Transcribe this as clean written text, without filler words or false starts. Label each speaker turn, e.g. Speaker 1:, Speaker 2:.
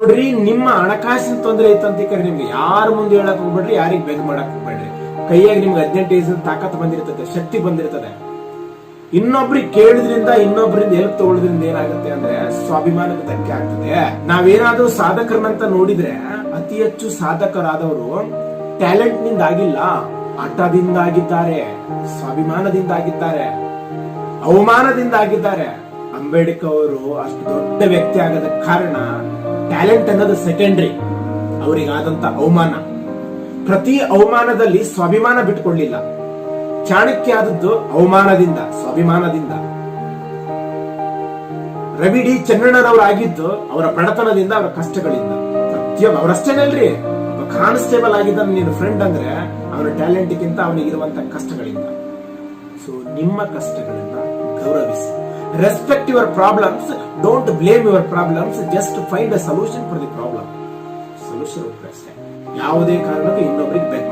Speaker 1: ನೋಡ್ರಿ, ನಿಮ್ಮ ಹಣಕಾಸಿನ ತೊಂದರೆ ಐತಂತ ಕರೆ ನಿಮ್ಗೆ ಯಾರ ಮುಂದೆ ಹೇಳಕ್ ಹೋಗ್ಬೇಡ್ರಿ, ಯಾರಿಗ್ ಬೆಗ್ ಮಾಡಕ್ ಹೋಗ್ಬೇಡ್ರಿ. ಕೈಯಾಗ ನಿಮ್ಗೆ 18 ಏಜ್ ತಾಕತ್ ಬಂದಿರ್ತದೆ, ಶಕ್ತಿ ಬಂದಿರ್ತದೆ. ಇನ್ನೊಬ್ರಿಗೆ ಕೇಳಿದ್ರಿಂದ, ಇನ್ನೊಬ್ಬರಿಂದ ಹೆಲ್ಪ್ ತಗೊಳ್ಳೋದ್ರಿಂದ ಏನಾಗುತ್ತೆ ಅಂದ್ರೆ ಸ್ವಾಭಿಮಾನಕ್ಕೆ ಧಕ್ಕೆ ಆಗ್ತದೆ. ನಾವೇನಾದ್ರೂ ಸಾಧಕರನ್ನಂತ ನೋಡಿದ್ರೆ ಅತಿ ಹೆಚ್ಚು ಸಾಧಕರಾದವರು ಟ್ಯಾಲೆಂಟ್ ನಿಂದ ಆಗಿಲ್ಲ, ಆಟದಿಂದ ಆಗಿದ್ದಾರೆ, ಸ್ವಾಭಿಮಾನದಿಂದ ಆಗಿದ್ದಾರೆ, ಅವಮಾನದಿಂದ ಆಗಿದ್ದಾರೆ. ಅಂಬೇಡ್ಕರ್ ಅವರು ಅಷ್ಟು ದೊಡ್ಡ ವ್ಯಕ್ತಿ ಆಗದ ಕಾರಣ ಟ್ಯಾಲೆಂಟ್ ಅನ್ನೋದು ಸೆಕೆಂಡ್ರಿ, ಅವರಿಗಾದಂತ ಅವಮಾನ. ಪ್ರತಿ ಅವಮಾನದಲ್ಲಿ ಸ್ವಾಭಿಮಾನ ಬಿಟ್ಕೊಳ್ಳಿಲ್ಲ. ಚಾಣಕ್ಯ ಆದದ್ದು ಅವಮಾನದಿಂದ, ಸ್ವಾಭಿಮಾನದಿಂದ. ರವಿ ಡಿ ಚೆನ್ನಣ್ಣರವರಾಗಿದ್ದು ಅವರ ಬಡತನದಿಂದ, ಅವರ ಕಷ್ಟಗಳಿಂದ. ಪ್ರತಿಯೊಬ್ಬ ಅವರಷ್ಟೇನಲ್ರಿ, ಒಬ್ಬ ಕಾನ್ಸ್ಟೇಬಲ್ ಆಗಿದ್ದ ನಿನ್ನ ಫ್ರೆಂಡ್ ಅಂದ್ರೆ ಅವನ ಟ್ಯಾಲೆಂಟ್ಗಿಂತ ಅವನಿಗಿರುವಂತ ಕಷ್ಟಗಳಿಂದ. ಸೊ ನಿಮ್ಮ ಕಷ್ಟಗಳನ್ನ ಗೌರವಿಸಿ. Respect your problems. Don't blame your problems. Just find a solution for the problem. Solution ಅಷ್ಟೇ. ಯಾವುದೇ ಕಾರಣಕ್ಕೂ ಇನ್ನೊಬ್ಬರಿಗೆ ಬೆಕ್